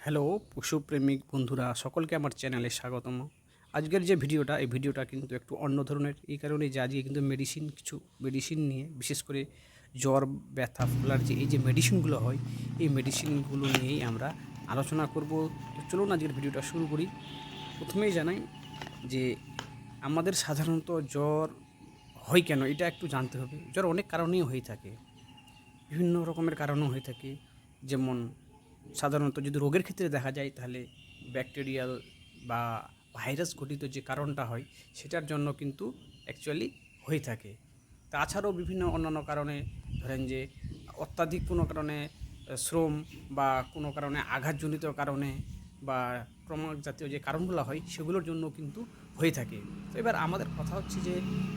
Hello পশুপ্রেমিক বন্ধুরা, সকলকে আমার চ্যানেলে স্বাগতম। আজকের যে ভিডিওটা, এই ভিডিওটা কিন্তু একটু অন্য ধরনের। এই কারণে যে আজকে কিন্তু কিছু মেডিসিন নিয়ে, বিশেষ করে জ্বর, ব্যথা, ফোলার যে এই যে মেডিসিনগুলো হয়, এই মেডিসিনগুলো নিয়েই আমরা আলোচনা করব। তো চলুন আজকের ভিডিওটা শুরু করি। প্রথমেই জানাই যে আমাদের সাধারণত জ্বর হয় কেন, এটা একটু জানতে হবে। জ্বর অনেক কারণেই হয়ে থাকে, বিভিন্ন রকমের কারণও হয়ে থাকে। যেমন সাধারণত যদি রোগের ক্ষেত্রে দেখা যায়, তাহলে ব্যাকটেরিয়াল বা ভাইরাস ঘটিত যে কারণটা হয়, সেটার জন্য কিন্তু অ্যাকচুয়ালি হয়ে থাকে। তাছাড়াও বিভিন্ন অন্যান্য কারণে, ধরেন যে অত্যাধিক কোনো কারণে শ্রম বা কোনো কারণে আঘাতজনিত কারণে বা ক্রমাক জাতীয় যে কারণগুলো হয়, সেগুলোর জন্য কিন্তু হয়ে থাকে। তো এবার আমাদের কথা হচ্ছে যে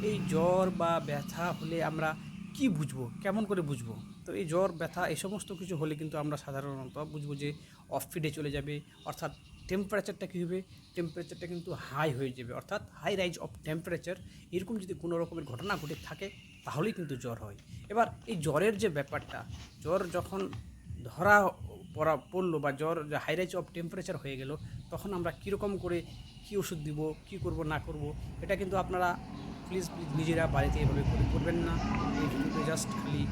এই জ্বর বা ব্যথা হলে আমরা কি বুঝবো, কেমন করে বুঝবো? তো এই জ্বর, ব্যথা এই সমস্ত কিছু হলে কিন্তু আমরা সাধারণত বুঝবো যে অফ ফিডে চলে যাবে, অর্থাৎ টেম্পারেচারটা কী হবে, টেম্পারেচারটা কিন্তু হাই হয়ে যাবে, অর্থাৎ হাই রাইজ অফ টেম্পারেচার। এরকম যদি কোনো রকমের ঘটনা ঘটে থাকে, তাহলেই কিন্তু জ্বর হয়। এবার এই জ্বরের যে ব্যাপারটা, জ্বর যখন ধরা পড়লো বা জ্বর হাই রাইজ অফ টেম্পারেচার হয়ে গেল, তখন আমরা কীরকম করে কী ওষুধ দিব, কী করব না করব, এটা কিন্তু আপনারা প্লিজ নিজেরা বাড়িতে এভাবে করবেন না। এই ভিডিওতে জাস্ট খালি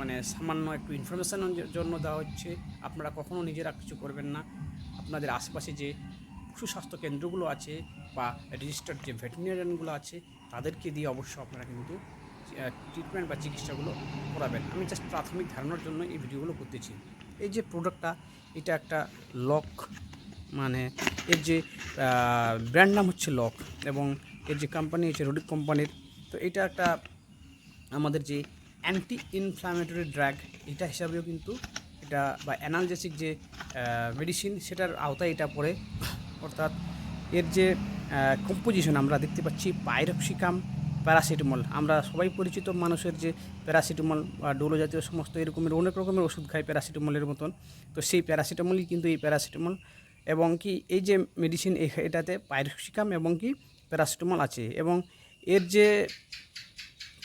মানে সামান্য একটু ইনফরমেশনের জন্য দেওয়া হচ্ছে। আপনারা কখনও নিজেরা কিছু করবেন না। আপনাদের আশেপাশে যে সুস্বাস্থ্য কেন্দ্রগুলো আছে বা রেজিস্টার্ড যে ভেটেরিনারিয়ানগুলো আছে, তাদেরকে দিয়ে অবশ্য আপনারা কিন্তু ট্রিটমেন্ট বা চিকিৎসাগুলো করাবেন। আমি জাস্ট প্রাথমিক ধারণার জন্য এই ভিডিওগুলো করতেছি। এই যে প্রোডাক্টটা, এটা একটা লক, মানে এর যে ব্র্যান্ড নাম হচ্ছে লক, এবং এর যে কোম্পানি হচ্ছে রোডিক কোম্পানির। তো এটা একটা আমাদের যে অ্যান্টি ইনফ্ল্যামেটরি ড্রাগ, এটা হিসাবেও কিন্তু এটা, বা অ্যানালজেসিক যে মেডিসিন, সেটার আওতায় এটা পড়ে। অর্থাৎ এর যে কম্পোজিশন আমরা দেখতে পাচ্ছি, পাইরক্সিকাম, প্যারাসিটামল। আমরা সবাই পরিচিত মানুষের যে প্যারাসিটামল বা ডোলো জাতীয় সমস্ত এরকমের অনেক রকমের ওষুধ খায় প্যারাসিটামলের মতন। তো সেই প্যারাসিটামলই কিন্তু এই প্যারাসিটামল, এবং কি এই যে মেডিসিন, এটাতে পাইরক্সিকাম এবং কি প্যারাসিটামল আছে। এবং এর যে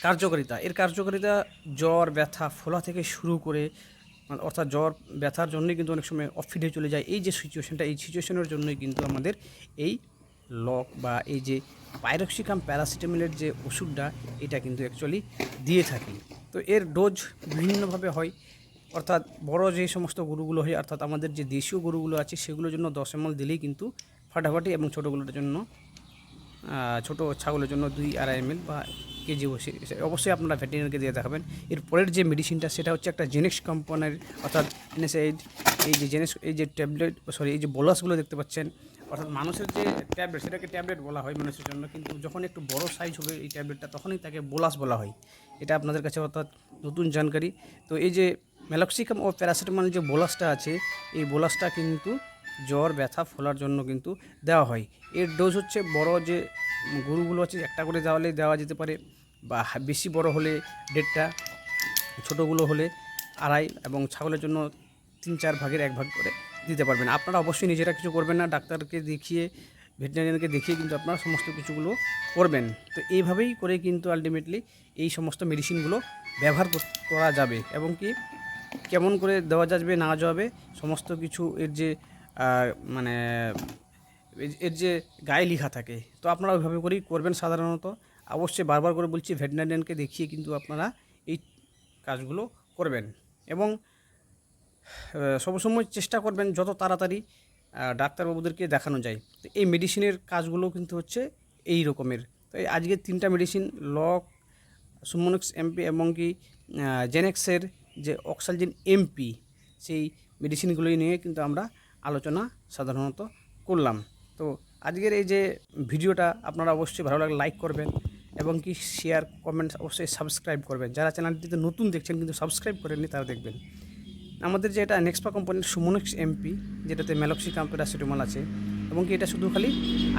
কার্যকারিতা জ্বর, ব্যথা, ফোলা থেকে শুরু করে, অর্থাৎ জ্বর ব্যথার জন্যই কিন্তু অনেক সময় অফ ফিডে চলে যায়। এই যে সিচুয়েশনটা, এই সিচুয়েশনের জন্যই কিন্তু আমাদের এই লক বা এই যে পাইরক্সিকাম প্যারাসিটামলের যে ওষুধটা, এটা কিন্তু অ্যাকচুয়ালি দিয়ে থাকি। তো এর ডোজ বিভিন্নভাবে হয়। অর্থাৎ বড় যে সমস্ত গরুগুলো হয়, অর্থাৎ আমাদের যে দেশীয় গরুগুলো আছে, সেগুলোর জন্য 10 ml দিলেই কিন্তু ফাটাফাটি, এবং ছোটোগুলোর জন্য, ছোটো ছাগলের জন্য 2-2.5 ml বা কেজি অবশ্যই আপনারা ভেটেরিনারিকে দিয়ে দেখাবেন। এরপরের যে মেডিসিনটা, সেটা হচ্ছে একটা জেনেক্স কোম্পানির, অর্থাৎ এনএসএইড। এই যে এই যে ট্যাবলেট, এই যে বোলাসগুলো দেখতে পাচ্ছেন, অর্থাৎ মানুষের যে ট্যাবলেট, সেটাকে ট্যাবলেট বলা হয় মানুষের জন্য, কিন্তু যখন একটু বড় সাইজ হবে এই ট্যাবলেটটা, তখনই তাকে বোলাস বলা হয়। এটা আপনাদের কাছে অর্থাৎ নতুন জানকারি। তো এই যে মেলক্সিকাম ও প্যারাসিটামল যে বোলাসটা আছে, এই বোলাসটা কিন্তু জ্বর, ব্যথা, ফোলার জন্য কিন্তু দেওয়া হয়। এর ডোজ হচ্ছে, বড় যে গরুগুলো আছে একটা করে দেওয়া যেতে পারে, বা বেশি বড় হলে 1.5টা, ছোটোগুলো হলে 2.5, এবং ছাগলের জন্য 3-4 ভাগের 1 ভাগ করে দিতে পারবেন। আপনারা অবশ্যই নিজেরা কিছু করবেন না, ডাক্তারকে দেখিয়ে, ভেটেরিনারিয়ানকে দেখিয়ে কিন্তু আপনারা সমস্ত কিছুগুলো করবেন। তো এইভাবেই করে কিন্তু আলটিমেটলি এই সমস্ত মেডিসিনগুলো ব্যবহার করা যাবে, এবং কি কেমন করে দেওয়া যাবে না যাবে, সমস্ত কিছু এর যে মানে এর যে গায়ে লেখা থাকে। তো আপনারা ওইভাবে করেই করবেন সাধারণত। অবশ্যই বারবার করে বলছি, ভেটেরিনারিয়ানকে দেখিয়ে কিন্তু আপনারা এই কাজগুলো করবেন, এবং সবসময় চেষ্টা করবেন যত তাড়াতাড়ি ডাক্তারবাবুদেরকে দেখানো যায়। তো এই মেডিসিনের কাজগুলো কিন্তু হচ্ছে এই রকমের। তো এই আজকের 3টা মেডিসিন, লক, সুমোনেক্স এমপি, এবং কি জেনেক্সের যে অক্সালজেন এমপি, সেই মেডিসিনগুলোই নিয়ে কিন্তু আমরা আলোচনা সাধারণত করলাম। তো আজকের এই যে ভিডিওটা আপনারা অবশ্যই ভালো লাগলে লাইক করবেন, এবং কি শেয়ার, কমেন্টস, অবশ্যই সাবস্ক্রাইব করবেন। যারা চ্যানেলটিতে নতুন দেখছেন কিন্তু সাবস্ক্রাইব করেননি, তারা দেখবেন। আমাদের যে এটা নেক্সপা কোম্পানির সুমোনেক্স এমপি, যেটাতে মেলক্সিকাম প্যারাসিটামল আছে, এবং কি এটা শুধু খালি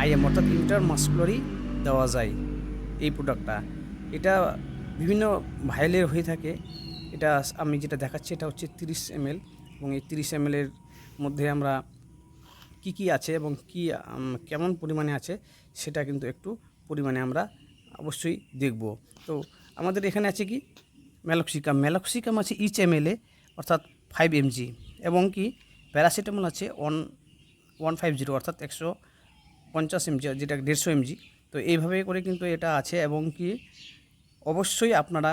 আইএম, অর্থাৎ ইন্টারমাসকুলারই দেওয়া যায় এই প্রোডাক্টটা। এটা বিভিন্ন ভাইলের হয়ে থাকে। এটা আমি যেটা দেখাচ্ছি, এটা হচ্ছে 30 ml, এবং এই 30 ml এর মধ্যে আমরা কি আছে এবং কেমন পরিমাণে আছে, সেটা কিন্তু একটু পরিমাণে আমরা অবশ্যই দেখব। তো আমাদের এখানে আছে কি মেলক্সিকাম আছে ইচ ml, অর্থাৎ 5 mg, এবং কি প্যারাসিটামল আছে 150 অর্থাৎ 150 mg, যেটা 150 mg। তো এইভাবে করে কিন্তু এটা আছে, এবং কি অবশ্যই আপনারা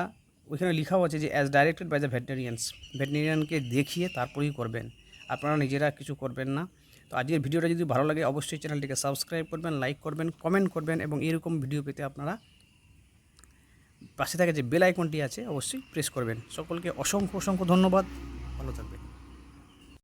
ওইখানে লেখাও আছে যে অ্যাজ ডাইরেক্টেড বাই দ্য ভেটেরিনারিয়ানকে দেখিয়ে তারপরেই করবেন, আপনারা নিজেরা কিছু করবেন না। তো আজকের ভিডিওটা যদি ভালো লাগে অবশ্যই চ্যানেলটিকে সাবস্ক্রাইব করবেন, লাইক করবেন, কমেন্ট করবেন, এবং এরকম ভিডিও পেতে আপনারা পাশে থাকে যে বেল আইকনটি আছে অবশ্যই প্রেস করবেন। সকলকে অসংখ্য অসংখ্য ধন্যবাদ, ভালো থাকবেন।